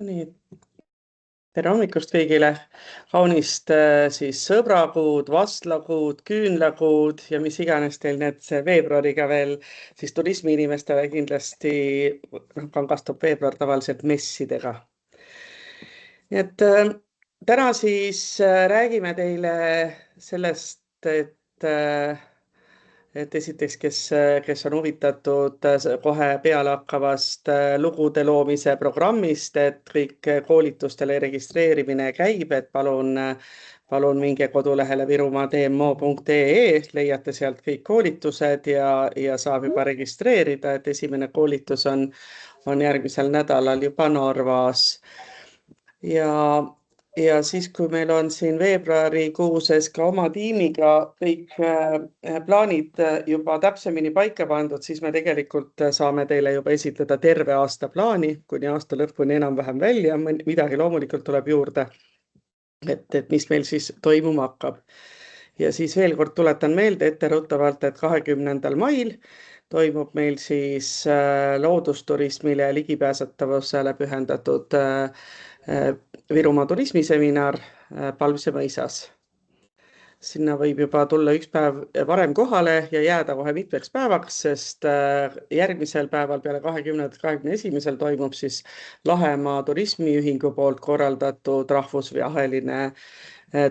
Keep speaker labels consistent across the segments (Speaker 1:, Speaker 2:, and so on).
Speaker 1: Nii, tere hommikust kõigile, kaunist siis sõbrakuud, vastlakuud, küünlakuud ja mis iganes teil need veebruariga veel siis turismiinimestele kindlasti kangastub veebruar tavaliselt messidega. Nii et täna siis räägime teile sellest, et esiteks, kes on huvitatud kohe peale hakkavast lugude loomise programmist, et kõik koolitustele registreerimine käib, et palun minge kodulehele virumaa.dmo.ee, leiate sealt kõik koolitused ja saab juba registreerida, et esimene koolitus on järgmisel nädalal juba Narvas. Ja siis, kui meil on siin veebruarikuuses ka oma tiimiga kõik plaanid juba täpsemini paika pandud, siis me tegelikult saame teile juba esitleda terve aasta plaani kuni aasta lõpuni enam-vähem välja. Midagi loomulikult tuleb juurde, et mis meil siis toimuma hakkab. Ja siis veel kord tuletan meelde etteruttavalt, et 20. mail toimub meil siis loodusturismile ja ligipääsetavusele pühendatud Virumaa turismiseminar Palmse mõisas. Sinna võib juba tulla üks päev varem kohale ja jääda kohe mitmeks päevaks, sest järgmisel päeval peale 20. 21. toimub siis Lahemaa turismiühingu poolt korraldatud rahvusvaheline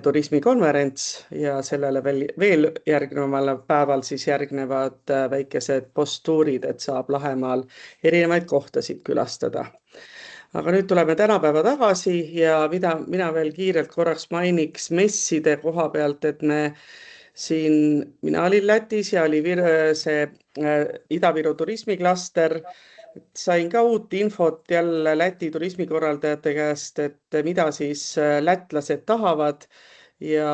Speaker 1: turismikonverents ja sellele veel järgneval päeval siis järgnevad väikesed posttuurid, et saab Lahemaal erinevaid kohtasid külastada. Aga nüüd tuleme tänapäeva tagasi ja mina veel kiirelt korraks mainiks messide koha pealt, et mina olin Lätis ja oli see Ida-Viru turismiklaster. Sain ka uut infot jälle Läti turismikorraldajate käest, et mida siis lätlased tahavad ja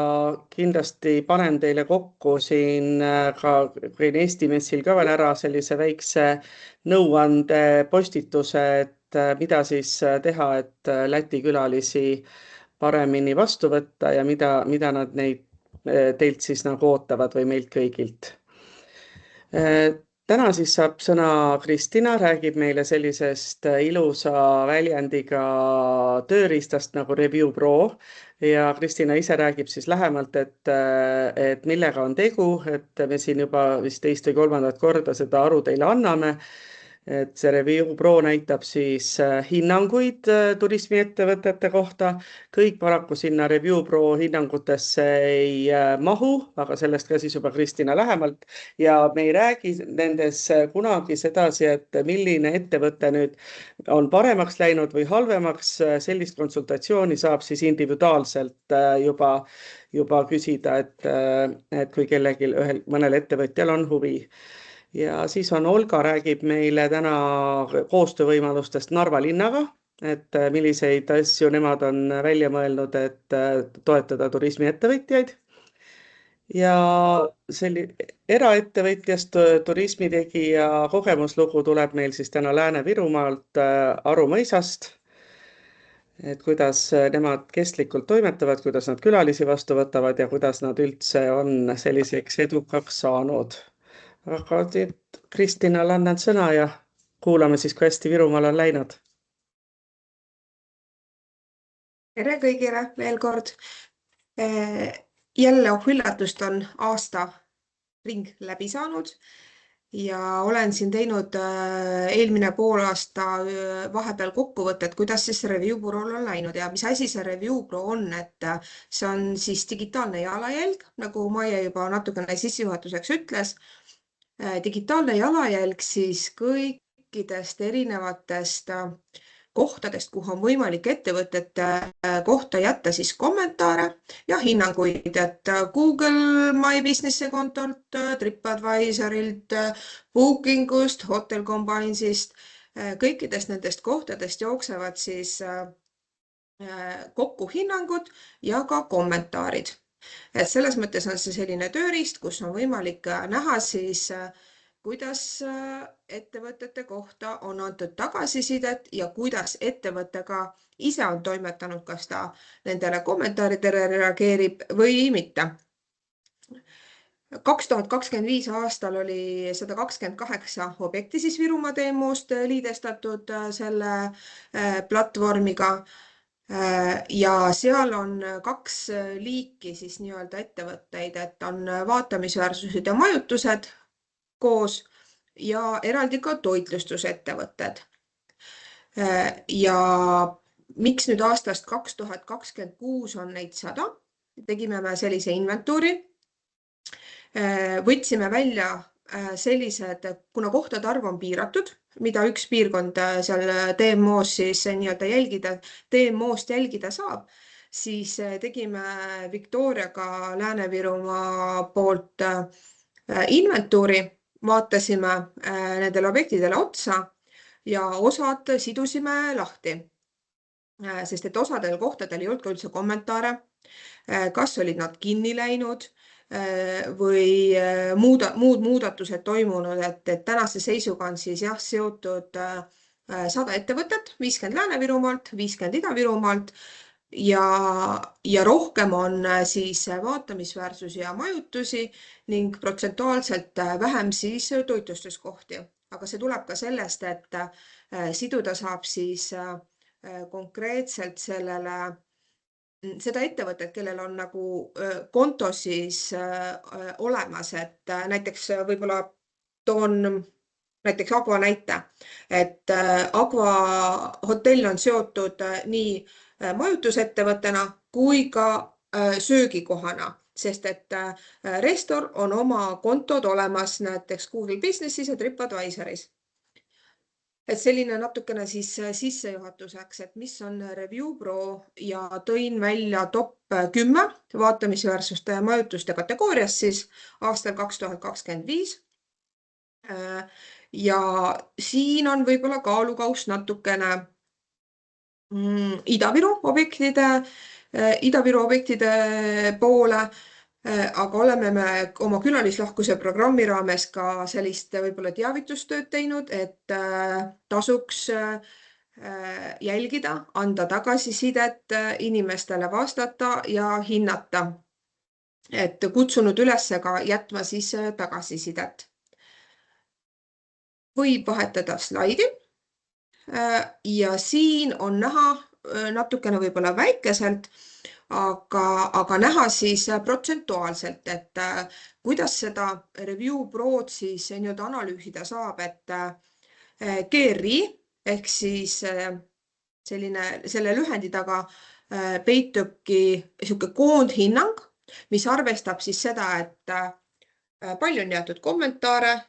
Speaker 1: kindlasti panen teile kokku siin ka Eesti messil ka veel ära sellise väikse nõuande postituse, et mida siis teha, et Läti külalisi paremini vastu võtta ja mida nad teilt siis nagu ootavad või meilt kõigilt. Täna siis saab sõna Kristina, räägib meile sellisest ilusa väljendiga tööriistast nagu Review Pro ja Kristina ise räägib siis lähemalt, et millega on tegu, et me siin juba vist teist või kolmandat korda seda aru teile anname. Et see Review Pro näitab siis hinnanguid turismiettevõtete kohta. Kõik paraku sinna Review Pro hinnangutesse ei mahu, aga sellest ka siis juba Kristina lähemalt. Ja me ei räägi nendes kunagi sedasi, et milline ettevõte nüüd on paremaks läinud või halvemaks. Sellist konsultatsiooni saab siis individuaalselt juba küsida, et kui kellelgi mõnel ettevõtjal on huvi. Ja siis on Olga räägib meile täna koostöövõimalustest Narva linnaga, et milliseid asju nemad on välja mõelnud, et toetada turismiettevõtjaid. Ja eraettevõtjast turismitegija kogemuslugu tuleb meil siis täna Lääne-Virumaalt Aru mõisast, et kuidas nemad kestlikult toimetavad, kuidas nad külalisi vastu võtavad ja kuidas nad üldse on selliseks edukaks saanud. Aga Kristinale annan sõna ja kuulame siis, kui hästi Virumaal on läinud.
Speaker 2: Tere kõigile veel kord. Jälle üllatust on aasta ring läbi saanud ja olen siin teinud eelmine pool aasta vahepeal kokkuvõtet, kuidas siis Review Pro'l on läinud ja mis asi see Review Pro on, et see on siis digitaalne jalajälg, nagu Maie juba natukene sissejuhatuseks ütles. Digitaalne jalajälg siis kõikidest erinevatest kohtadest, kuhu on võimalik ettevõtete kohta jätta siis kommentaare ja hinnanguid, et Google My Business kontolt, TripAdvisorilt, Bookingust, Hotel Combinesist, kõikidest nendest kohtadest jooksevad siis kokku hinnangud ja ka kommentaarid. Et selles mõttes on see selline tööriist, kus on võimalik näha siis, kuidas ettevõtete kohta on antud tagasisidet ja kuidas ettevõttega ise on toimetanud, kas ta nendele kommentaaridele reageerib või mitte. 2025 aastal oli 128 objekti siis Virumaa teemoost liidestatud selle platvormiga. Ja seal on kaks liiki siis nii-öelda ettevõtteid, et on vaatamisväärsused ja majutused koos ja eraldi ka toitlustusettevõtted. Ja miks nüüd aastast 2026 on neid 100? Tegime me sellise inventuuri. Võtsime välja sellised, kuna kohtade arv on piiratud, mida üks piirkond seal TMO-s siis nii-öelda TMO-st jälgida saab, siis tegime Viktoriaga Lääne-Virumaa poolt inventuuri, vaatasime nendele objektidele otsa ja osad sidusime lahti, sest et osadel kohtadel ei olnud ka üldse kommentaare, kas olid nad kinni läinud või muud muudatused toimunud, et tänase seisuga on siis jah seotud 100 ettevõtet, 50 Lääne-Virumaalt, 50 Ida-Virumaalt ja rohkem on siis vaatamisväärsusi ja majutusi ning protsentuaalselt vähem siis toitlustuskohti. Aga see tuleb ka sellest, et siduda saab siis konkreetselt seda ettevõtet, kellel on nagu konto siis olemas, et näiteks võib-olla toon näiteks Agva näite, et Agva hotell on seotud nii majutusettevõttena kui ka söögikohana, sest et Restor on oma kontod olemas näiteks Google Businessis ja TripAdvisoris. Et selline natukene siis sissejuhatuseks, et mis on ReviewPro ja tõin välja top 10 vaatamisväärsuste ja majutuste kategoorias siis aastal 2025. Ja siin on võib-olla kaalukaus natukene Ida-Viru objektide poole, aga oleme me oma külalislahkuse programmi raames ka sellist võib-olla teavitustööd teinud, et tasuks jälgida, anda tagasisidet, inimestele vastata ja hinnata. Et kutsunud üles ka jätma siis tagasisidet. Võib vahetada slaidi ja siin on näha natukene võib-olla väikeselt, aga näha siis protsentuaalselt, et kuidas seda ReviewProd siis nii-öelda analüüsida saab, et GRI ehk siis selle lühendi taga peitubki niisugune koondhinnang, mis arvestab siis seda, et palju on jäetud kommentaare,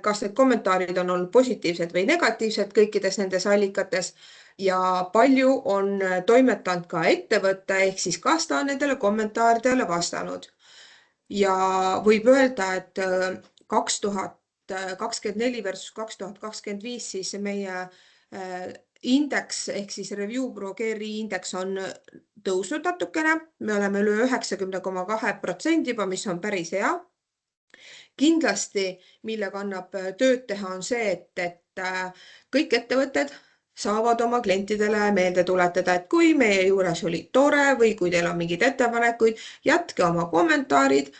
Speaker 2: kas need kommentaarid on olnud positiivsed või negatiivsed kõikides nendes allikates ja palju on toimetanud ka ettevõte, ehk siis kas ta on nendele kommentaaridele vastanud. Ja võib öelda, et 2024 versus 2025 siis meie indeks ehk siis ReviewPro GRI indeks on tõusnud natukene. Me oleme üle 90,2% juba, mis on päris hea. Kindlasti, millega annab tööd teha, on see, et kõik ettevõtted saavad oma klientidele meelde tuletada, et kui meie juures oli tore või kui teil on mingeid ettepanekuid, jätke oma kommentaarid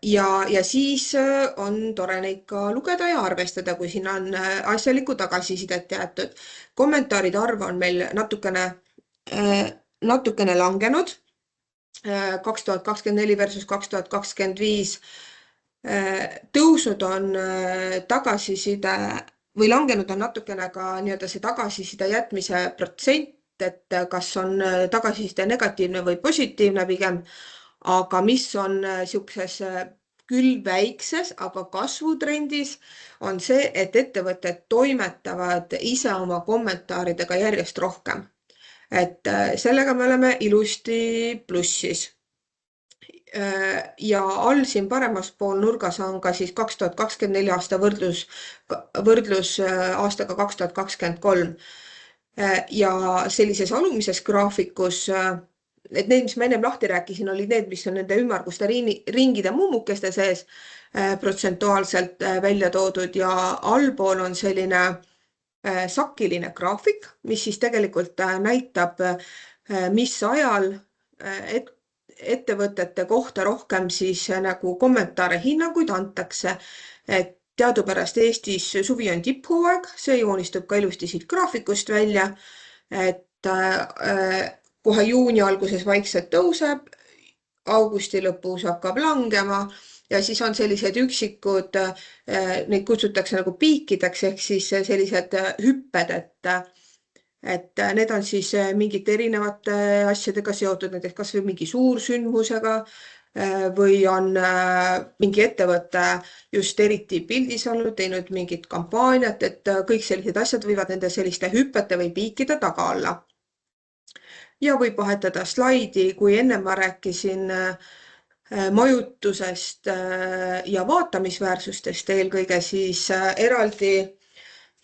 Speaker 2: ja siis on tore neid ka lugeda ja arvestada, kui siin on asjalikku tagasisidet jäetud. Kommentaaride arv on meil natukene langenud 2024 versus 2025. Tõusnud on tagasiside või langenud on natukene ka nii-öelda see tagasiside jätmise protsent, et kas on tagasiside negatiivne või positiivne pigem, aga mis on niisuguses küll väikses, aga kasvutrendis on see, et ettevõtted toimetavad ise oma kommentaaridega järjest rohkem. Et sellega me oleme ilusti plussis. Ja all siin paremas pool nurgas on ka siis 2024 aasta võrdlus aastaga 2023. Ja sellises alumises graafikus, et need, mis ma ennem lahti rääkisin, olid need, mis on nende ümmarguste ringide mummukeste sees protsentuaalselt välja toodud ja allpool on selline sakiline graafik, mis siis tegelikult näitab, mis ajal ettevõtete kohta rohkem siis nagu kommentaare, hinnanguid antakse. Et teadupärast Eestis suvi on tipphooaeg, see joonistub ka ilusti siit graafikust välja, et kohe juuni alguses vaikselt tõuseb, augusti lõpus hakkab langema ja siis on sellised üksikud, neid kutsutakse nagu piikideks ehk siis sellised hüpped, et need on siis mingite erinevate asjadega seotud, näiteks kas või mingi suursündmusega või on mingi ettevõte just eriti pildis olnud, teinud mingit kampaaniat, et kõik sellised asjad võivad nende selliste hüpete või piikide taga olla. Ja võib vahetada slaidi, kui enne ma rääkisin majutusest ja vaatamisväärsustest eelkõige, siis eraldi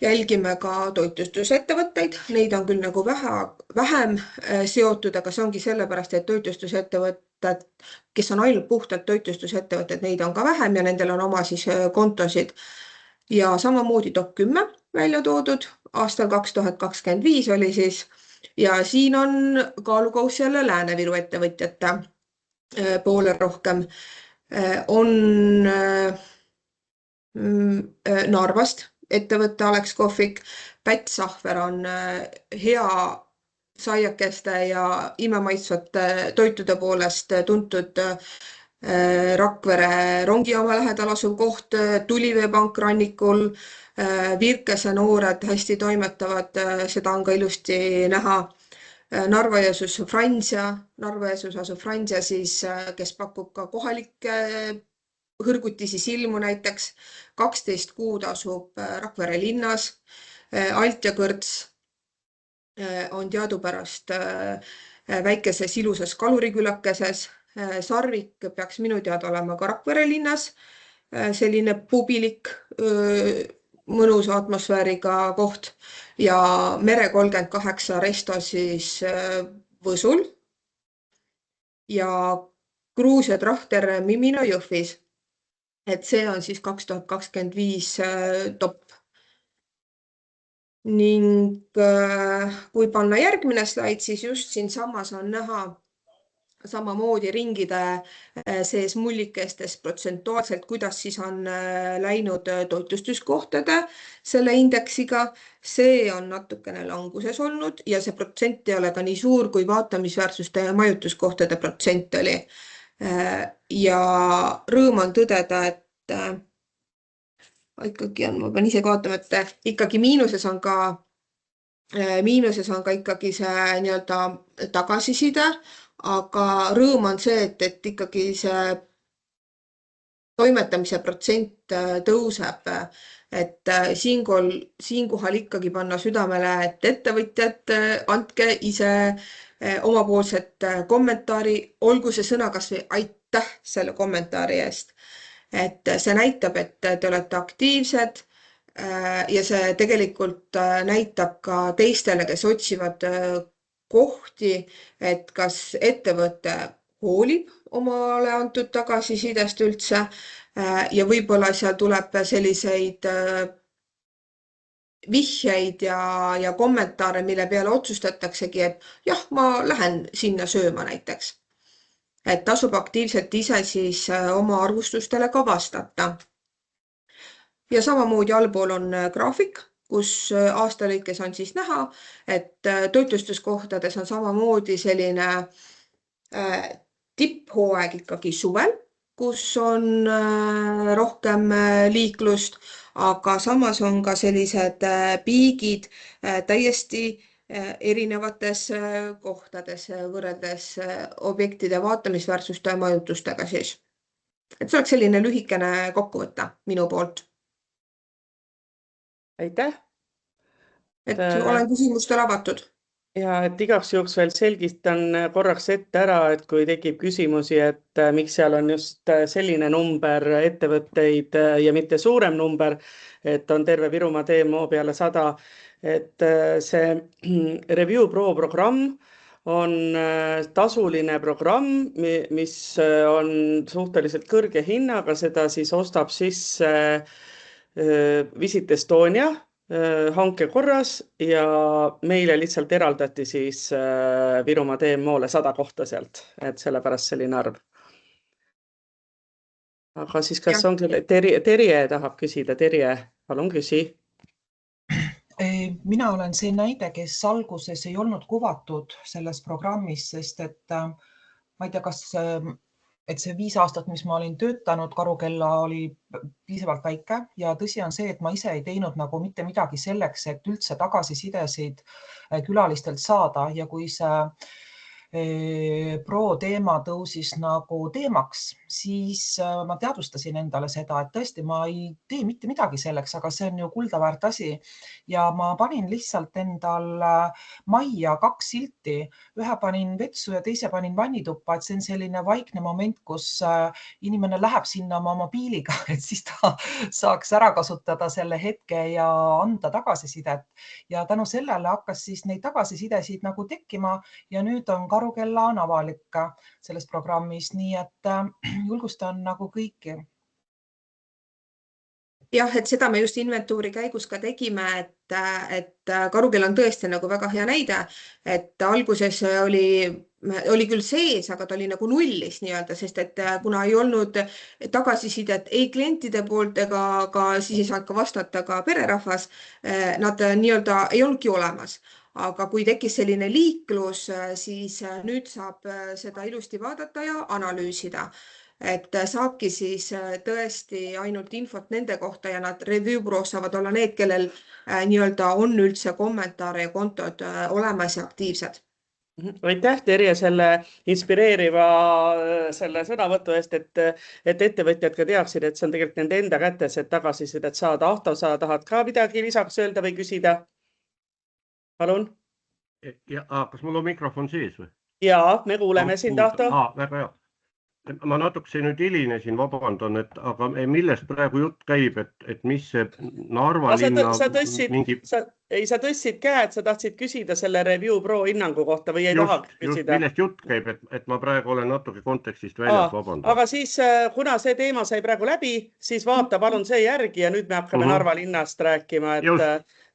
Speaker 2: jälgime ka toitlustusettevõtteid, neid on küll nagu vähem seotud, aga see ongi sellepärast, et toitlustusettevõtted, kes on ainult puhtalt toitlustusettevõtted, neid on ka vähem ja nendel on oma siis kontosid. Ja samamoodi top 10 välja toodud, aastal 2025 oli siis, ja siin on kaalukauss jälle Lääne-Viru ettevõtjate poole rohkem. On Narvast ettevõtte Alex Kohvik. Päts Sahver on hea saiakeste ja imemaitsvate toitude poolest tuntud Rakvere rongijaama lähedal asuv koht, Tuliveepank rannikul, Virkese noored hästi toimetavad, seda on ka ilusti näha. Narva-Jõesuus Narva-Jõesuus asub Fransia siis, kes pakub ka kohalikke hõrgutisi silmu näiteks. 12 kuud asub Rakvere linnas. Alt ja Kõrts on teadupärast väikeses ilusas kalurikülakeses. Sarvik peaks minu teada olema ka Rakvere linnas. Selline pubilik, mõnusa atmosfääriga koht ja Mere 38 resto siis Võsul ja Gruusia Trahter Mimino Jõhvis. Et see on siis 2025 top. Ning kui panna järgmine slaid, siis just siin samas on näha samamoodi ringide sees mullikestes protsentuaalselt, kuidas siis on läinud toitlustuskohtade selle indeksiga. See on natukene languses olnud ja see protsent ei ole ka nii suur, kui vaatamisväärsuste ja majutuskohtade protsent oli. Ja rõõm on tõdeda, et ikkagi on, ma pean ise vaatama, et ikkagi miinuses on ka ikkagi see nii-öelda tagasiside, aga rõõm on see, et ikkagi see toimetamise protsent tõuseb, et siinkohal ikkagi panna südamele, et ettevõtjad andke ise omapoolset kommentaari, olgu see sõna kas või aitäh selle kommentaari eest. Et see näitab, et te olete aktiivsed ja see tegelikult näitab ka teistele, kes otsivad kohti, et kas ettevõte hoolib omale antud tagasisidest üldse ja võib-olla seal tuleb selliseid vihjeid ja kommentaare, mille peale otsustataksegi, et jah, ma lähen sinna sööma näiteks. Et tasub aktiivselt ise siis oma arvustustele ka vastata. Ja samamoodi allpool on graafik, kus aasta lõikes on siis näha, et toitlustuskohtades on samamoodi selline tipphooaeg ikkagi suvel, kus on rohkem liiklust, aga samas on ka sellised piigid täiesti erinevates kohtades võrreldes objektide vaatamisväärsuste ja majutustega siis. Et see oleks selline lühikene kokkuvõte minu poolt.
Speaker 1: Aitäh!
Speaker 2: Et olen küsimustele avatud.
Speaker 1: Ja et igaks juhuks veel selgitan korraks ette ära, et kui tekib küsimusi, et miks seal on just selline number ettevõtteid ja mitte suurem number, et on terve Virumaa TMO peale 100, et see Review Pro programm on tasuline programm, mis on suhteliselt kõrge hinnaga, seda siis ostab sisse Visit Estonia hanke korras ja meile lihtsalt eraldati siis Virumaa DMO-le 100 kohta sealt, et sellepärast selline arv. Aga siis kas
Speaker 2: jah,
Speaker 1: ongi Terje tahab küsida, Terje, palun küsi.
Speaker 3: Mina olen see näide, kes alguses ei olnud kuvatud selles programmis, sest et ma ei tea, kas et see 5 aastat, mis ma olin töötanud, Karukella oli piisavalt väike ja tõsi on see, et ma ise ei teinud nagu mitte midagi selleks, et üldse tagasisidesid külalistelt saada ja kui see pro teema tõusis nagu teemaks, siis ma teadvustasin endale seda, et tõesti ma ei tee mitte midagi selleks, aga see on ju kulda väärt asi. Ja ma panin lihtsalt endal majja 2 silti, ühe panin vetsu ja teise panin vannituppa, et see on selline vaikne moment, kus inimene läheb sinna oma mobiiliga, et siis ta saaks ära kasutada selle hetke ja anda tagasisidet. Ja tänu sellele hakkas siis neid tagasisidesid nagu tekkima ja nüüd on Karukella on avalik selles programmis, nii et julgustan nagu kõiki.
Speaker 2: jah, et seda me just inventuuri käigus ka tegime, et Karukell on tõesti nagu väga hea näide, et alguses oli küll sees, aga ta oli nagu nullis nii-öelda, sest et kuna ei olnud tagasisidet ei klientide poolt ega ka siis ei saanud ka vastata ka pererahvas, nad nii-öelda ei olnudki olemas. Aga kui tekkis selline liiklus, siis nüüd saab seda ilusti vaadata ja analüüsida. Et saabki siis tõesti ainult infot nende kohta ja nad review büroos saavad olla need, kellel nii-öelda on üldse kommentaare ja kontod olemas ja aktiivsed.
Speaker 1: Aitäh, Terje, selle inspireeriva selle sõnavõtu eest, et ettevõtjad ka teaksid, et see on tegelikult nende enda kätes, et tagasisidet saada. Ahto, sa tahad ka midagi lisaks öelda või küsida? Palun.
Speaker 4: Kas mul on mikrofon sees või?
Speaker 1: Jaa, me kuuleme sind, Ahto.
Speaker 4: Väga hea. Ma natukese nüüd hilinesin, vabandan, aga millest praegu jutt käib, et mis see Narva linna mingi...
Speaker 1: Sa tõstsid käed, sa tahtsid küsida selle Review Pro hinnangu kohta või ei taha küsida?
Speaker 4: Millest jutt käib, et ma praegu olen natuke kontekstist väljas, vabandan.
Speaker 1: Aga siis, kuna see teema sai praegu läbi, siis vaata palun see järgi ja nüüd me hakkame Narva linnast rääkima,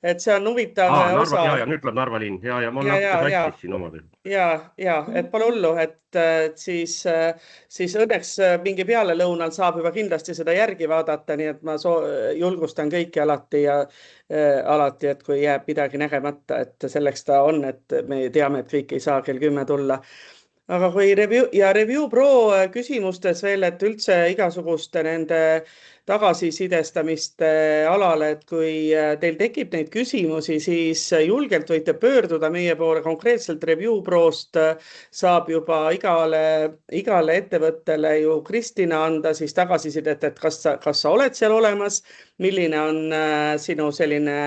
Speaker 1: et see on huvitav osa.
Speaker 4: Ja nüüd tuleb Narva linn ja ma natuke sattis siin omadel.
Speaker 1: Ja, et pole hullu, et siis õnneks mingi pealelõunal saab juba kindlasti seda järgi vaadata, nii et ma julgustan kõiki alati, et kui jääb midagi nägemata, et selleks ta on, et me teame, et kõik ei saa kell 10 tulla. Aga kui Review Pro küsimustes veel, et üldse igasuguste nende tagasisidestamiste alale, et kui teil tekib neid küsimusi, siis julgelt võite pöörduda meie poole. Konkreetselt Review Prost saab juba igale ettevõttele ju Kristina anda siis tagasisidet, et kas sa oled seal olemas, milline on sinu selline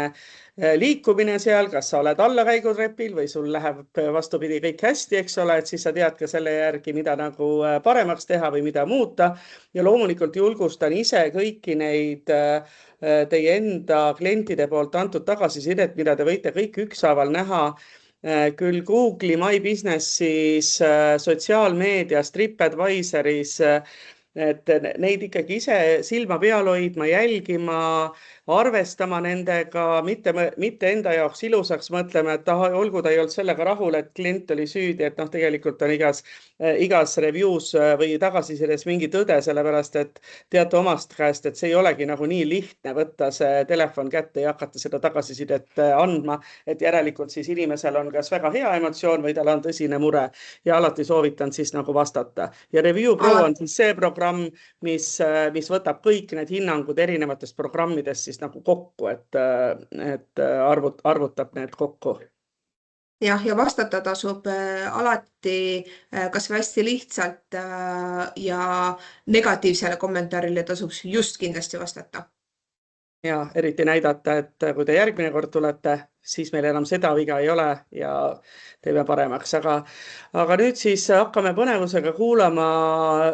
Speaker 1: liikumine seal, kas sa oled allakäigutrepil või sul läheb vastupidi kõik hästi, eks ole, et siis sa tead ka selle järgi, mida nagu paremaks teha või mida muuta. Ja loomulikult julgustan ise kõiki neid teie enda klientide poolt antud tagasisidet, mida te võite kõik ükshaaval näha, küll Google'i My Businessis, sotsiaalmeedias, TripAdvisoris, et neid ikkagi ise silma peal hoidma, jälgima, arvestama nendega, mitte enda jaoks ilusaks mõtlema, et olgu ta ei olnud sellega rahul, et klient oli süüdi, et tegelikult on igas review's või tagasisides mingi tõde, sellepärast et teate omast käest, et see ei olegi nagu nii lihtne võtta see telefon kätte ja hakata seda tagasisidet andma, et järelikult siis inimesel on kas väga hea emotsioon või tal on tõsine mure ja alati soovitan siis nagu vastata. Ja Review Pro on siis see programm, mis võtab kõik need hinnangud erinevatest programmidest siis nagu kokku, et arvutab need kokku.
Speaker 2: Ja vastata tasub alati kas või hästi lihtsalt ja negatiivsele kommentaarile tasub just kindlasti vastata.
Speaker 1: Ja eriti näidata, et kui te järgmine kord tulete, siis meil enam seda viga ei ole ja teeme paremaks. Aga nüüd siis hakkame põnevusega kuulama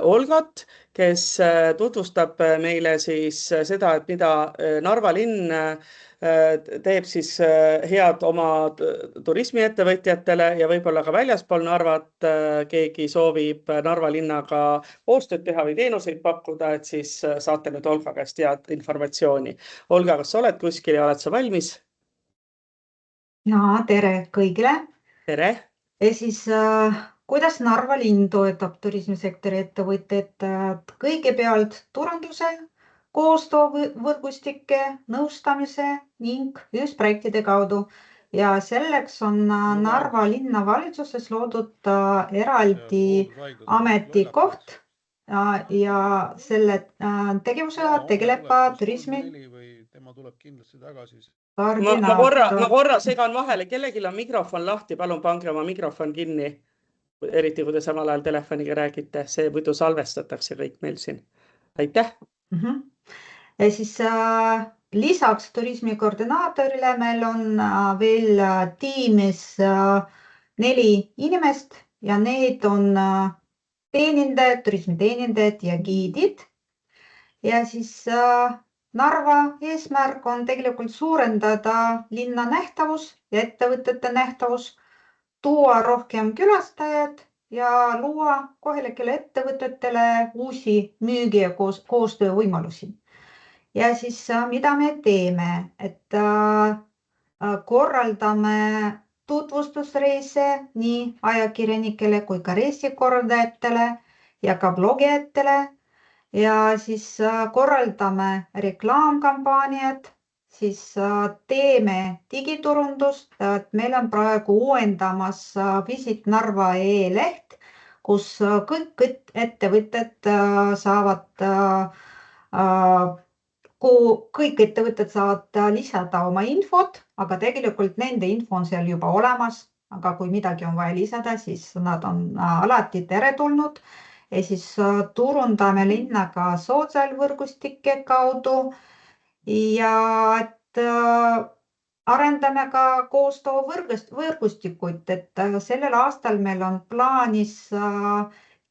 Speaker 1: Olgat kes tutvustab meile siis seda, et mida Narva linn teeb siis head oma turismiettevõtjatele ja võib-olla ka väljaspool Narvat keegi soovib Narva linnaga koostööd teha või teenuseid pakkuda, et siis saate nüüd Olga käest head informatsiooni. Olga, kas sa oled kuskil ja oled sa valmis?
Speaker 5: Ja, tere kõigile.
Speaker 1: Tere!
Speaker 5: Ja siis, kuidas Narva linn toetab turismisektori ettevõtteid? Kõigepealt turunduse, koostöövõrgustike, nõustamise ning ühisprojektide kaudu. Ja selleks on Narva linna valitsuses loodud eraldi ametikoht ja selle tegevusega tegeleb turismi
Speaker 1: Ma korra segan vahele, kellelgi on mikrofon lahti, palun pange oma mikrofon kinni, eriti kui te samal ajal telefoniga räägite, see muidu salvestatakse kõik meil siin. Aitäh!
Speaker 5: Ja siis lisaks turismikoordinaatorile meil on veel tiimis 4 inimest ja need on teenindajad, turismiteenindajad ja giidid. Ja siis Narva eesmärk on tegelikult suurendada linna nähtavus ja ettevõtete nähtavus, tuua rohkem külastajad ja luua kohalikele ettevõtetele uusi müügi- ja koostöövõimalusi. Ja siis mida me teeme, et korraldame tutvustusreise nii ajakirjanikele kui ka reisikorraldajatele ja ka blogijatele ja siis korraldame reklaamkampaaniad, siis teeme digiturundust, et meil on praegu uuendamas Visit Narva e-leht, kus kõik ettevõtted saavad kõik ettevõtted saavad lisada oma infot, aga tegelikult nende info on seal juba olemas, aga kui midagi on vaja lisada, siis nad on alati teretulnud. Ja siis turundame linna ka sotsiaalvõrgustike kaudu ja et arendame ka koostöövõrgustikuid, et sellel aastal meil on plaanis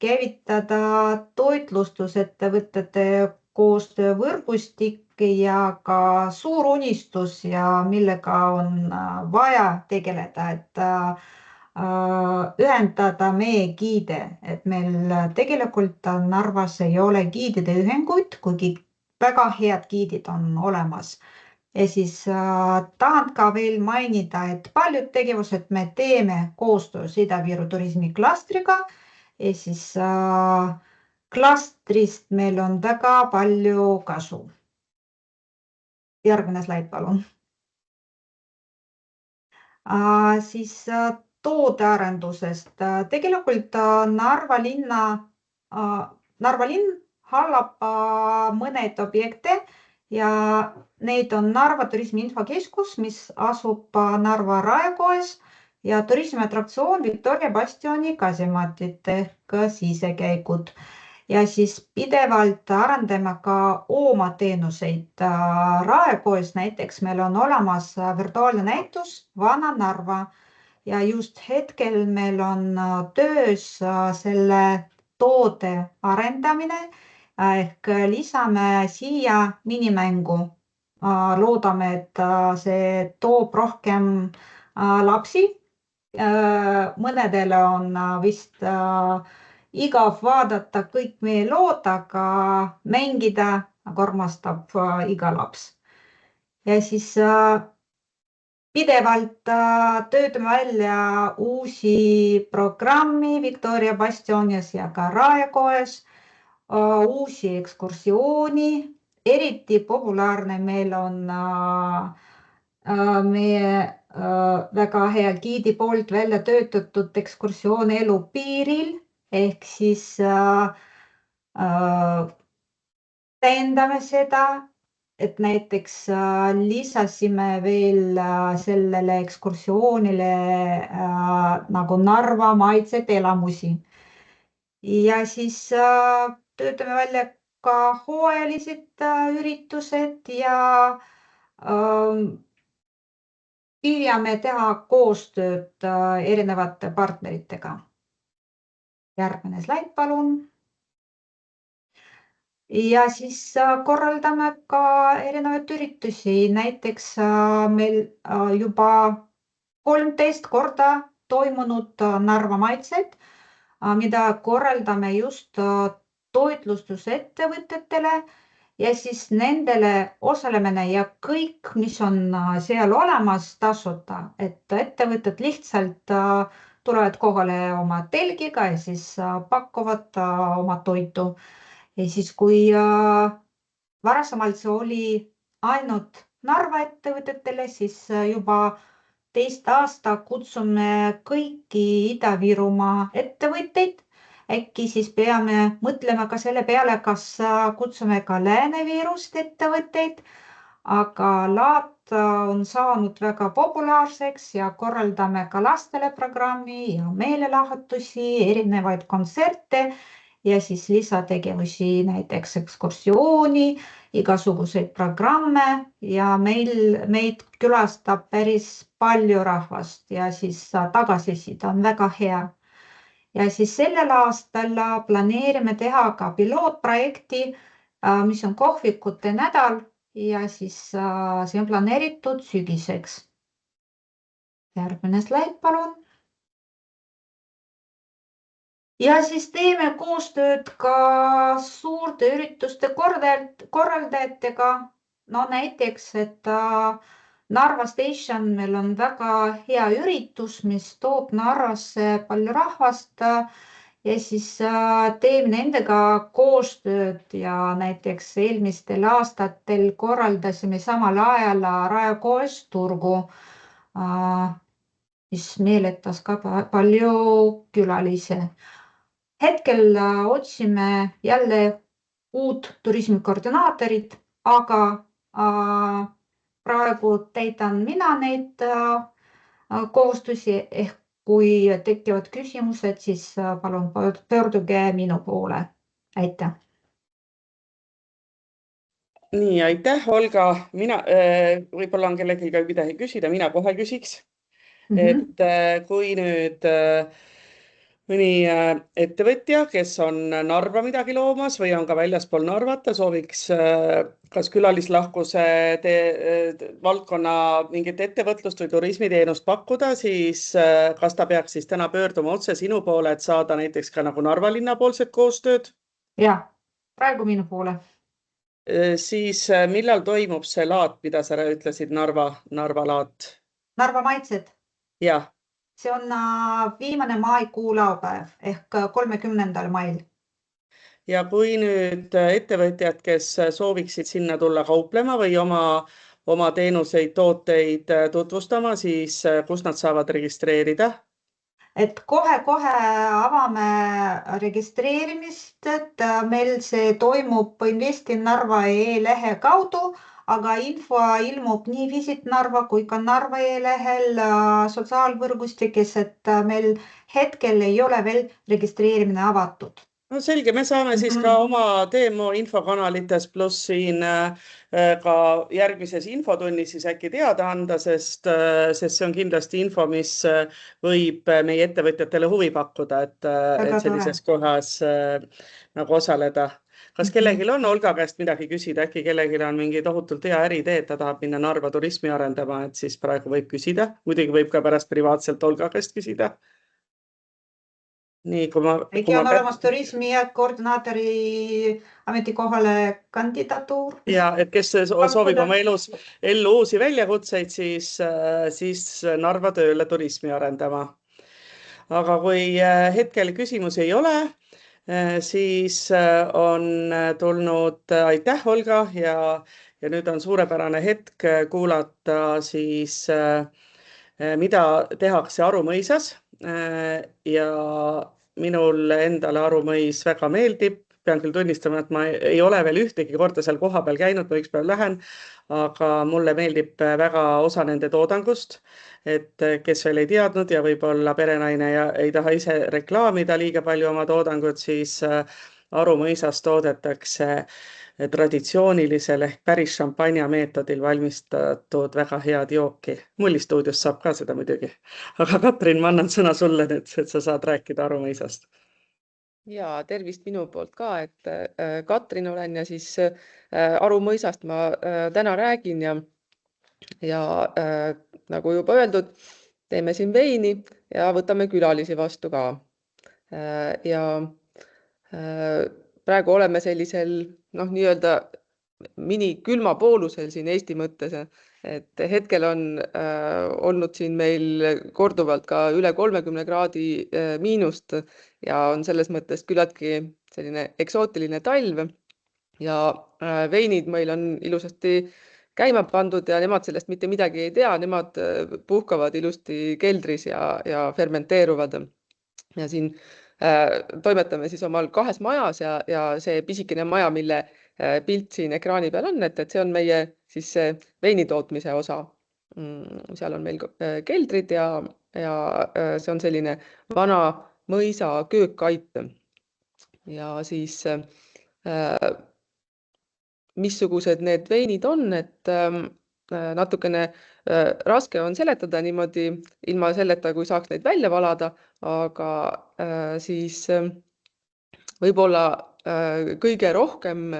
Speaker 5: käivitada toitlustusettevõtete koostöövõrgustik ja ka suur unistus ja millega on vaja tegeleda, et ühendada meie giide, et meil tegelikult Narvas ei ole giidide ühenguid, kuigi väga head giidid on olemas. Ja siis tahan ka veel mainida, et paljud tegevused me teeme koostöös Ida-Viru turismiklastriga ja siis klastrist meil on väga palju kasu. Järgmine slaid, palun. Siis tootearendusest. Tegelikult Narva linn hallab mõned objekte ja neid on Narva turismi infokeskus, mis asub Narva Raekoes ja turismiatraktsioon Victoria Bastioni kasematid ehk sisekäigud. Ja siis pidevalt arendame ka oma teenuseid Raekoes. Näiteks meil on olemas virtuaalne näitus Vana Narva ja just hetkel meil on töös selle toote arendamine ehk lisame siia minimängu. Loodame, et see toob rohkem lapsi. Mõnedele on vist igav vaadata kõik meie lood, aga mängida armastab iga laps. Ja siis pidevalt töötame välja uusi programmi Victoria Bastionis ja ka Raekoes, uusi ekskursiooni. Eriti populaarne meil on meie väga hea giidi poolt välja töötatud ekskursioon Elu piiril. Ehk siis täiendame seda, et näiteks lisasime veel sellele ekskursioonile nagu Narva maitsed elamusi. Ja siis töötame välja ka hooajalised üritused ja püüame teha koostööd erinevate partneritega. Järgmine slaid, palun. ja siis korraldame ka erinevaid üritusi, näiteks meil juba 13 korda toimunud Narva maitsed, mida korraldame just toitlustusettevõtetele ja siis nendele osalemine ja kõik, mis on seal olemas tasuta, et ettevõtted lihtsalt tulevad kohale oma telgiga ja siis pakuvad oma toitu. Ja siis kui varasemalt see oli ainult Narva ettevõtetele, siis juba teist aasta kutsume kõiki Ida-Virumaa ettevõtteid. Äkki siis peame mõtlema ka selle peale, kas kutsume ka Lääne-Virust ettevõtteid, aga laat on saanud väga populaarseks ja korraldame ka lastele programmi ja meelelahutusi, erinevaid kontserte ja siis lisategevusi, näiteks ekskursiooni, igasuguseid programme ja meid külastab päris palju rahvast ja siis tagasiside on väga hea. Ja siis sellel aastal planeerime teha ka pilootprojekti, mis on kohvikute nädal ja siis see on planeeritud sügiseks. Järgmine slaid, palun. Ja siis teeme koostööd ka suurte ürituste korraldajatega. No näiteks, et Narva Station meil on väga hea üritus, mis toob Narvasse palju rahvast ja siis teeme nendega koostööd ja näiteks eelmistel aastatel korraldasime samal ajal Raekoes turgu, mis meeletas ka palju külalisi. Hetkel otsime jälle uut turismikoordinaatorit, aga praegu täidan mina neid kohustusi, ehk kui tekivad küsimused, siis palun pöörduge minu poole. Aitäh!
Speaker 1: Nii, aitäh, Olga. Võib-olla on kellelgi ka midagi küsida, mina kohe küsiks. Et kui nüüd mõni ettevõtja, kes on Narva midagi loomas või on ka väljaspool Narvat, sooviks kas külalislahkuse valdkonna mingit ettevõtlust või turismiteenust pakkuda, siis kas ta peaks siis täna pöörduma otse sinu poole, et saada näiteks ka nagu Narva linna poolset koostööd?
Speaker 5: Jah, praegu minu poole.
Speaker 1: Siis millal toimub see laat, mida sa ütlesid, Narva laat?
Speaker 5: Narva maitsed?
Speaker 1: Jah.
Speaker 5: See on viimane maikuu laupäev ehk 30. mail.
Speaker 1: Ja kui nüüd ettevõtjad, kes sooviksid sinna tulla kauplema või oma teenuseid, tooteid tutvustama, siis kus nad saavad registreerida?
Speaker 5: Et kohe-kohe avame registreerimist, et meil see toimub Investin Narva e-lehe kaudu, aga info ilmub nii Visit Narva kui ka Narva e-lehel sotsiaalvõrgustikes, et meil hetkel ei ole veel registreerimine avatud.
Speaker 1: No selge, me saame siis ka oma DMO infokanalites pluss siin ka järgmises infotunnis siis äkki teada anda, sest see on kindlasti info, mis võib meie ettevõtjatele huvi pakkuda, et sellises kohas nagu osaleda. Kas kellelgi on Olga käest midagi küsida? Äkki kellelgi on mingi tohutult hea äriidee, et ta tahab minna Narva turismi arendama, et siis praegu võib küsida. Muidugi võib ka pärast privaatselt Olga käest küsida. Nii,
Speaker 5: Äkki on olemas turismi ja koordinaatori ametikohale kandidatuur?
Speaker 1: Ja, et kes soovib oma ellu uusi väljakutseid, siis Narva tööle turismi arendama. Aga kui hetkel küsimusi ei ole, siis on tulnud aitäh, Olga, ja nüüd on suurepärane hetk kuulata siis, mida tehakse Aru mõisas. Ja minul endale Aru mõis väga meeldib. Pean küll tunnistama, et ma ei ole veel ühtegi korda seal koha peal käinud, ma ükspäev lähen, aga mulle meeldib väga osa nende toodangust, et kes veel ei teadnud ja võib-olla perenaine ei taha ise reklaamida liiga palju oma toodangut, siis Aru mõisas toodetakse traditsioonilisel ehk päris šampanja meetodil valmistatud väga head jooki. Mullistuudios saab ka seda muidugi. Aga Katrin, ma annan sõna sulle nüüd, et sa saad rääkida Aru mõisast.
Speaker 6: Ja tervist minu poolt ka, et Katrin olen ja siis Aru mõisast ma täna räägin ja nagu juba öeldud, teeme siin veini ja võtame külalisi vastu ka. Ja praegu oleme sellisel nii-öelda minikülma poolusel siin Eesti mõttes, et hetkel on olnud siin meil korduvalt ka üle 30 kraadi miinust ja on selles mõttes küllaltki selline eksootiline talv ja veinid meil on ilusasti käima pandud ja nemad sellest mitte midagi ei tea, nemad puhkavad ilusti keldris ja fermenteeruvad ja siin toimetame siis omal 2 majas ja see pisikene maja, mille pilt siin ekraani peal on, et see on meie siis veinitootmise osa. Seal on meil keldrid ja see on selline vana mõisa köökkait. Ja siis missugused need veinid on, et natukene raske on seletada niimoodi ilma selleta, kui saaks neid välja valada, aga siis võib-olla kõige rohkem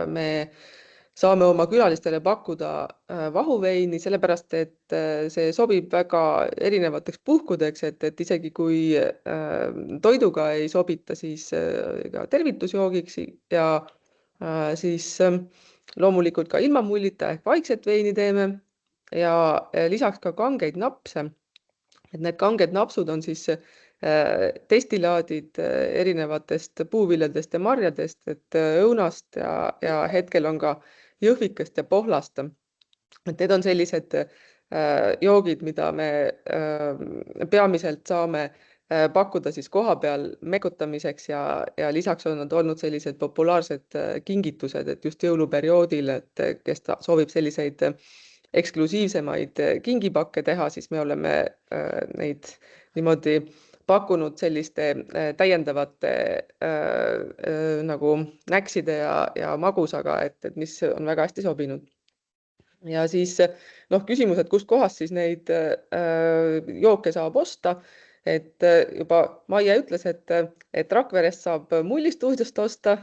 Speaker 6: me saame oma külalistele pakkuda vahuveini, sellepärast et see sobib väga erinevateks puhkudeks, et isegi kui toiduga ei sobita, siis ka tervitusjoogiks ja siis loomulikult ka ilma mullita ehk vaikset veini teeme ja lisaks ka kangeid napse. Et need kanged napsud on siis destillaadid erinevatest puuviljadest ja marjadest, et õunast ja hetkel on ka jõhvikest ja pohlast. Et need on sellised joogid, mida me peamiselt saame pakkuda siis koha peal mekutamiseks ja lisaks on nad olnud sellised populaarsed kingitused, et just jõuluperioodil, et kes soovib selliseid eksklusiivsemaid kingipakke teha, siis me oleme neid niimoodi pakkunud selliste täiendavate nagu näkside ja magusaga, et mis on väga hästi sobinud. Ja siis küsimus, et kust kohast siis neid jooke saab osta, et juba Maie ütles, et Rakverest saab mullistuudiost osta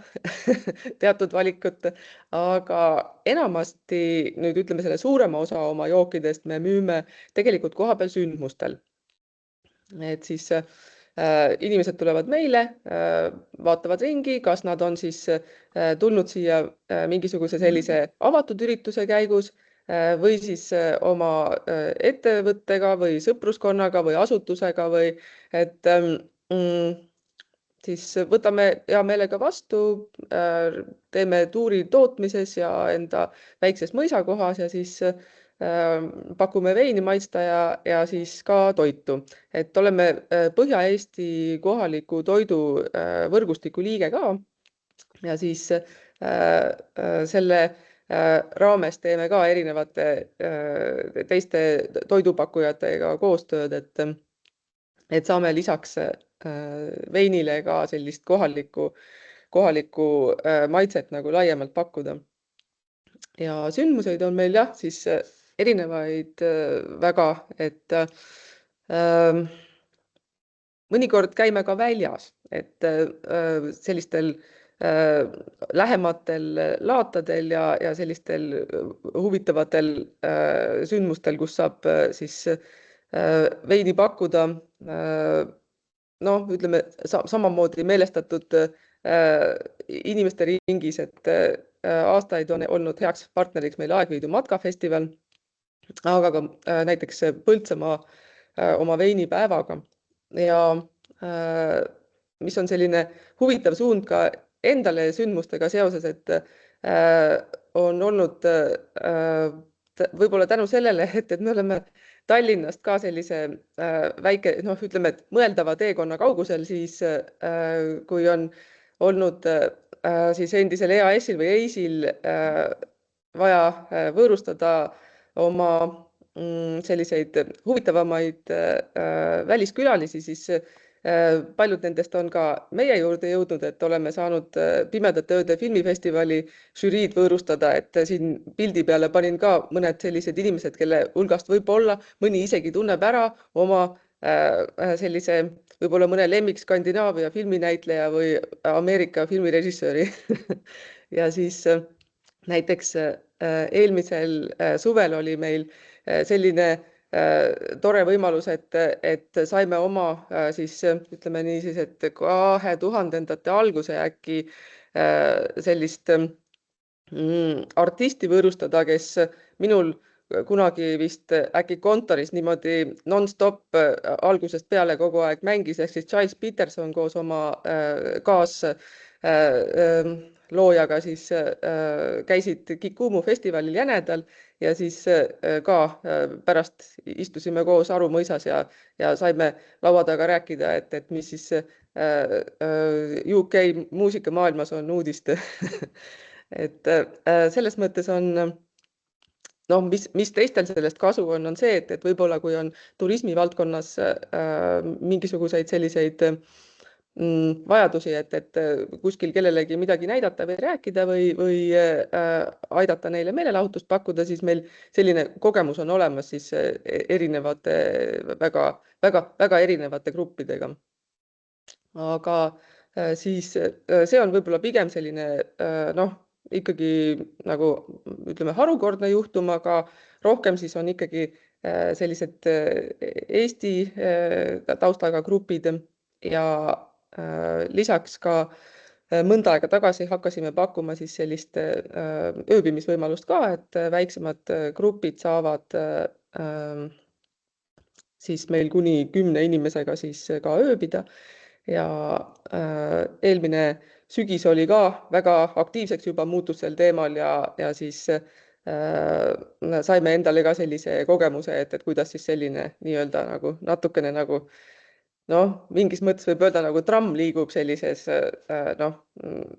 Speaker 6: teatud valikut, aga enamasti nüüd ütleme selle suurema osa oma jookidest me müüme tegelikult koha peal sündmustel. Et siis inimesed tulevad meile, vaatavad ringi, kas nad on siis tulnud siia mingisuguse sellise avatud ürituse käigus või siis oma ettevõttega või sõpruskonnaga või asutusega või et siis võtame hea meelega vastu, teeme tuuri tootmises ja enda väikses mõisakohas ja siis pakume veini maitsta ja siis ka toitu. Et oleme Põhja-Eesti kohaliku toidu võrgustiku liige ka ja siis selle raames teeme ka erinevate teiste toidupakkujatega koostööd, et saame lisaks veinile ka sellist kohalikku maitset nagu laiemalt pakkuda. Ja sündmuseid on meil jah, siis erinevaid väga, et mõnikord käime ka väljas, et sellistel lähematel laatadel ja sellistel huvitavatel sündmustel, kus saab siis veini pakkuda, ütleme samamoodi meelestatud inimeste ringis, et aastaid on olnud heaks partneriks meil Aegviidu matkafestival, aga ka näiteks Põltsamaa oma veinipäevaga. Ja mis on selline huvitav suund ka endale sündmustega seoses, et on olnud võib-olla tänu sellele, et me oleme Tallinnast ka sellise väike, ütleme, et mõeldava teekonna kaugusel, siis kui on olnud siis endisel EAS-il või EIS-il vaja võõrustada oma selliseid huvitavamaid väliskülalisi, siis paljud nendest on ka meie juurde jõudnud, et oleme saanud Pimedate ööde filmifestivali žüriid võõrustada, et siin pildi peale panin ka mõned sellised inimesed, kelle hulgast võib-olla mõni isegi tunneb ära oma sellise võib-olla mõne lemmik Skandinaavia filminäitleja või Ameerika filmirežissööri ja siis näiteks eelmisel suvel oli meil selline tore võimalus, et saime oma siis ütleme nii siis, et 2000-ndate alguse äkki sellist artisti võõrustada, kes minul kunagi vist äkki kontoris niimoodi non-stop algusest peale kogu aeg mängis, ehk siis Giles Peterson koos oma loojaga siis käisid Kikumu festivalil Jänedal ja siis ka pärast istusime koos Aru mõisas ja saime laua taga rääkida, et mis siis UK muusikamaailmas on uudist. et selles mõttes on mis teistel sellest kasu on see, et võib-olla kui on turismi valdkonnas mingisuguseid selliseid vajadusi, et kuskil kellelegi midagi näidata või rääkida või aidata neile meelelahutust pakkuda, siis meil selline kogemus on olemas siis erinevate, väga erinevate gruppidega. Aga siis see on võib-olla pigem selline ikkagi nagu ütleme harukordne juhtum, aga rohkem siis on ikkagi sellised Eesti taustaga grupid ja lisaks ka mõnda aega tagasi hakkasime pakkuma siis sellist ööbimisvõimalust ka, et väiksemad grupid saavad siis meil kuni 10 inimesega siis ka ööbida ja eelmine sügis oli ka väga aktiivseks juba muutus sel teemal ja siis saime endale ka sellise kogemuse, et kuidas siis selline nii-öelda nagu natukene nagu mingis mõttes võib öelda nagu tramm liigub sellises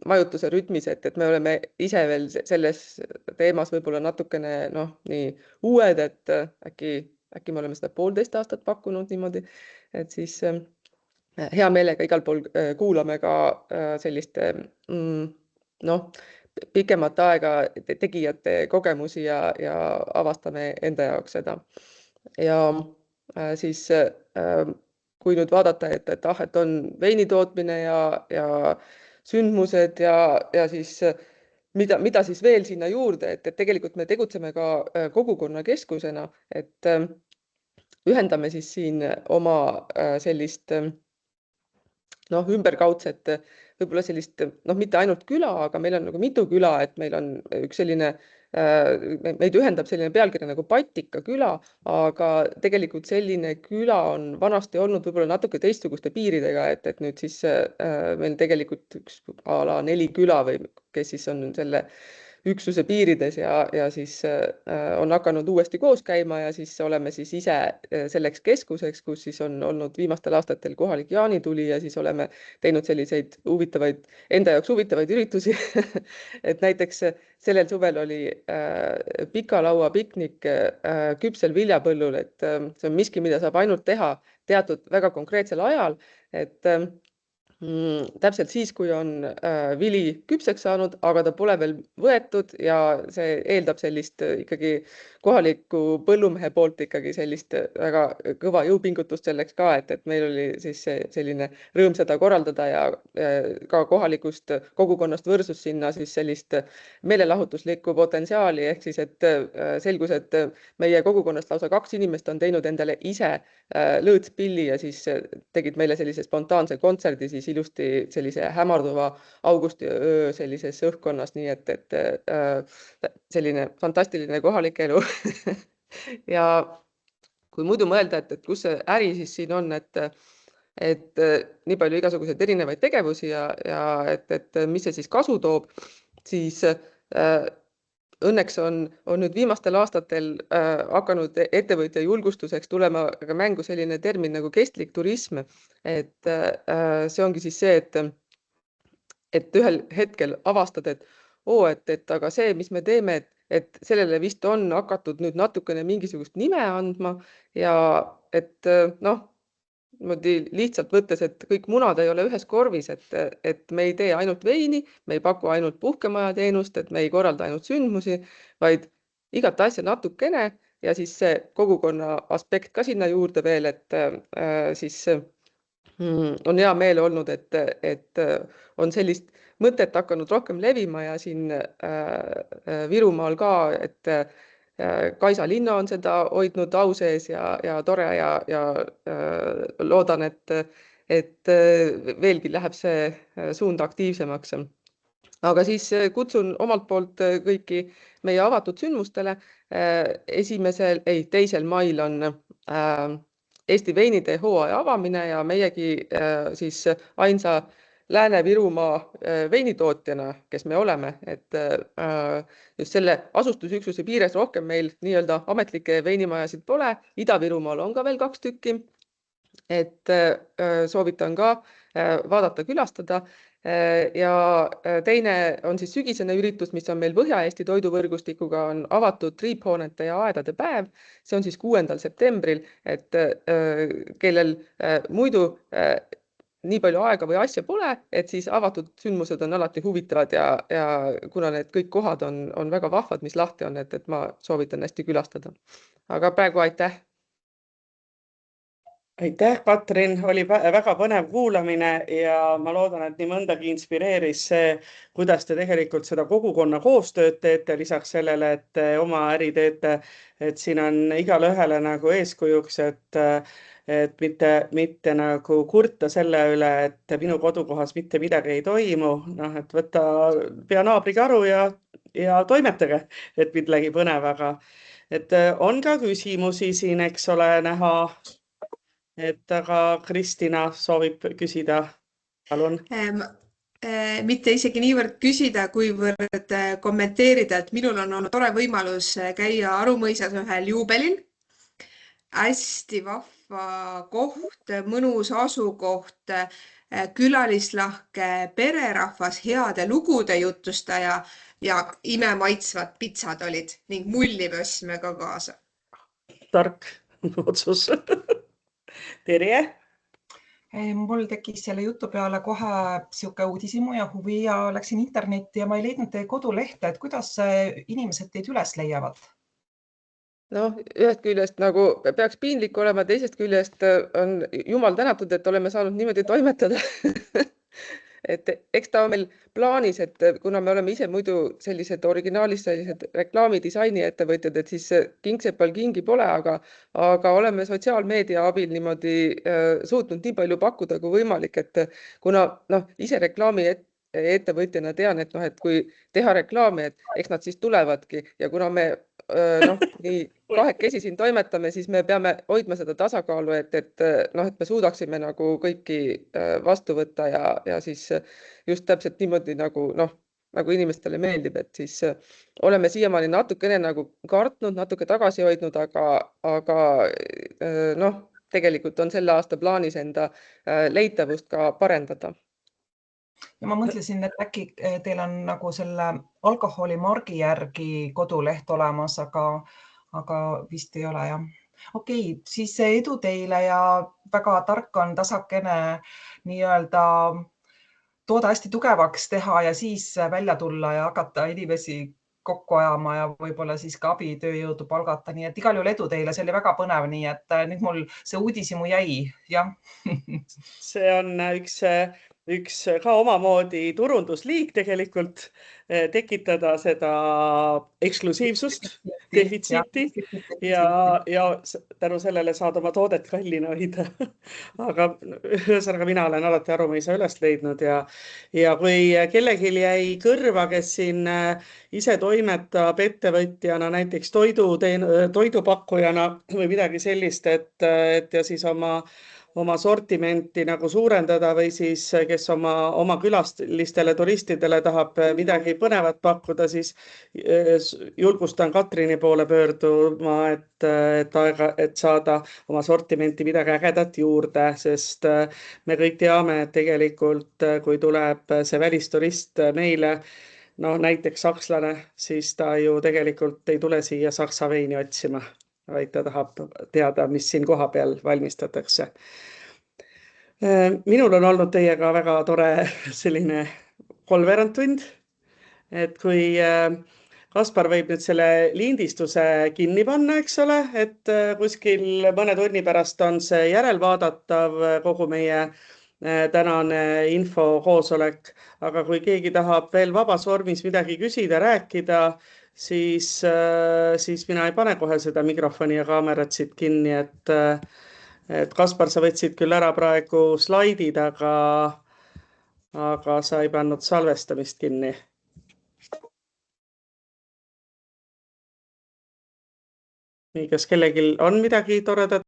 Speaker 6: majutuse rütmis, et me oleme ise veel selles teemas võib-olla natukene nii uued, et äkki me oleme seda 1,5 aastat pakkunud niimoodi, et siis hea meelega igal pool kuulame ka selliste pikemat aega tegijate kogemusi ja avastame enda jaoks seda. Ja siis kui nüüd vaadata, et on veini tootmine ja sündmused ja siis mida siis veel sinna juurde, et tegelikult me tegutseme ka kogukonnakeskusena, et ühendame siis siin oma sellist ümberkaudset, võib-olla sellist, mitte ainult küla, aga meil on nagu mitu küla, et meil on üks selline, meid ühendab selline pealkiri nagu Patika küla, aga tegelikult selline küla on vanasti olnud võib-olla natuke teistsuguste piiridega, et nüüd siis meil tegelikult üks a la 4 küla või kes siis on selle üksuse piirides ja siis on hakanud uuesti koos käima ja siis oleme siis ise selleks keskuseks, kus siis on olnud viimastel aastatel kohalik jaanituli ja siis oleme teinud selliseid enda jaoks huvitavaid üritusi. Et näiteks sellel suvel oli pika laua piknik küpsel viljapõllul, et see on miski, mida saab ainult teha teatud väga konkreetsel ajal, et täpselt siis, kui on vili küpseks saanud, aga ta pole veel võetud ja see eeldab sellist ikkagi kohaliku põllumehe poolt ikkagi sellist väga kõva jõupingutust selleks ka, et meil oli siis selline rõõm seda korraldada ja ka kohalikust kogukonnast võrsus sinna siis sellist meelelahutuslikku potentsiaali, ehk siis, et selgus, et meie kogukonnast lausa 2 inimest on teinud endale ise lõõtspilli ja siis tegid meile sellise spontaanse kontserdi siis ilusti sellise hämarduva augustiöö sellises õhkkonnas, nii et selline fantastiline kohalik elu. Ja kui muidu mõelda, et kus see äri siis siin on, et nii palju igasuguseid erinevaid tegevusi ja et mis see siis kasu toob, siis õnneks on nüüd viimastel aastatel hakanud ettevõtja julgustuseks tulema ka mängu selline termin nagu kestlik turism, et see ongi siis see, et ühel hetkel avastad, et aga see, mis me teeme, et sellele vist on hakatud nüüd natukene mingisugust nime andma ja et lihtsalt võttes, et kõik munad ei ole ühes korvis, et me ei tee ainult veini, me ei paku ainult puhkemajateenust, et me ei korralda ainult sündmusi, vaid igat asja natukene ja siis see kogukonna aspekt ka sinna juurde veel, et siis on hea meel olnud, et on sellist mõtet hakanud rohkem levima ja siin Virumaal ka, et Kaisa linna on seda hoidnud au sees ja tore ja loodan, et veelgi läheb see suund aktiivsemaks. Aga siis kutsun omalt poolt kõiki meie avatud sündmustele. 2. mail on Eesti veinide hooaja avamine ja meiegi siis ainsa Lääne-Virumaa veinitootjana, kes me oleme, et just selle asustusüksuse piires rohkem meil nii-öelda ametlikke veinimajasid pole. Ida-Virumaal on ka veel 2 tükki, et soovitan ka vaadata, külastada. Ja teine on siis sügisene üritus, mis on meil Põhja-Eesti toiduvõrgustikuga, on avatud triiphoonete ja aedade päev. See on siis 6. septembril, et kellel muidu nii palju aega või asja pole, et siis avatud sündmused on alati huvitavad ja kuna need kõik kohad on väga vahvad, mis lahti on, et ma soovitan hästi külastada. Aga praegu aitäh!
Speaker 1: Aitäh, Katrin, oli väga põnev kuulamine ja ma loodan, et nii mõndagi inspireeris see, kuidas te tegelikult seda kogukonna koostööd teete, lisaks sellele, et te oma äri teete, et siin on igale ühele nagu eeskujuks, et mitte nagu kurta selle üle, et minu kodukohas mitte midagi ei toimu, noh, et pea naabriga aru ja toimetage, et midagi põnev, aga et on ka küsimusi siin, eks ole, näha. Aga Kristina soovib küsida, palun.
Speaker 2: Mitte isegi niivõrd küsida, kuivõrd kommenteerida, et minul on olnud tore võimalus käia Arumõisas ühel juubelil. Hästi vahva koht, mõnus asukoht, külalislahke pererahvas, heade lugude jutustaja ja imemaitsvad pitsad olid ning mullipöss me ka kaasa.
Speaker 1: Tark otsus. Terje?
Speaker 3: Mul tekkis selle jutu peale kohe siuke uudishimu ja huvi ja läksin internetti ja ma ei leidnud teie kodulehte, et kuidas inimesed teid üles leiavad?
Speaker 6: Noh, ühest küljest nagu peaks piinlik olema, teisest küljest on jumal tänatud, et oleme saanud niimoodi toimetada. Et eks ta on meil plaanis, et kuna me oleme ise muidu sellised originaalis sellised reklaamidisaini ettevõtjad, et siis kingsepal kingi pole, aga oleme sotsiaalmeedia abil niimoodi suutnud nii palju pakkuda kui võimalik, et kuna ise reklaami ettevõtjana tean, et kui teha reklaami, et eks nad siis tulevadki ja kuna me nii kahekesi siin toimetame, siis me peame hoidma seda tasakaalu, et me suudaksime nagu kõiki vastu võtta ja siis just täpselt niimoodi nagu inimestele meeldib, et siis oleme siiamaani natukene nagu kartnud, natuke tagasi hoidnud, aga tegelikult on selle aasta plaanis enda leitavust ka parendada.
Speaker 3: Ja ma mõtlesin, et äkki teil on nagu selle alkoholimargi järgi koduleht olemas, aga vist ei ole, jah. Okei, siis edu teile ja väga tark on tasakene nii-öelda tooda hästi tugevaks teha ja siis välja tulla ja hakata inimesi kokku ajama ja võib-olla siis ka abitööjõudu palgata. Nii et igal juhul edu teile, see oli väga põnev, nii et nüüd mul see uudishimu jäi, jah.
Speaker 1: See on üks ka omamoodi turundusliik tegelikult, tekitada seda eksklusiivsust, defitsiiti ja tänu sellele saad oma toodet kallina hoida. Aga ühesõnaga mina olen alati Arumõisa üles leidnud ja kui kellelgi jäi kõrva, kes siin ise toimetab ettevõtjana, näiteks toidupakkujana või midagi sellist, et ja siis oma sortimenti nagu suurendada või siis kes oma külalistele, turistidele tahab midagi põnevat pakkuda, siis julgustan Katrini poole pöörduma, et saada oma sortimenti midagi ägedat juurde, sest me kõik teame, et tegelikult kui tuleb see välisturist meile, näiteks sakslane, siis ta ju tegelikult ei tule siia saksa veini otsima, vaid ta tahab teada, mis siin kohapeal valmistatakse. Minul on olnud teiega väga tore selline kolmveerandtund, et kui Kaspar võib nüüd selle lindistuse kinni panna, eks ole, et kuskil mõne tunni pärast on see järelvaadatav kogu meie tänane infokoosolek, aga kui keegi tahab veel vabas vormis midagi küsida, rääkida, siis mina ei pane kohe seda mikrofoni ja kaamerat siit kinni, et Kaspar, sa võtsid küll ära praegu slaidid, aga sa ei pannud salvestamist kinni. Nii, kas kellelgi on midagi toredat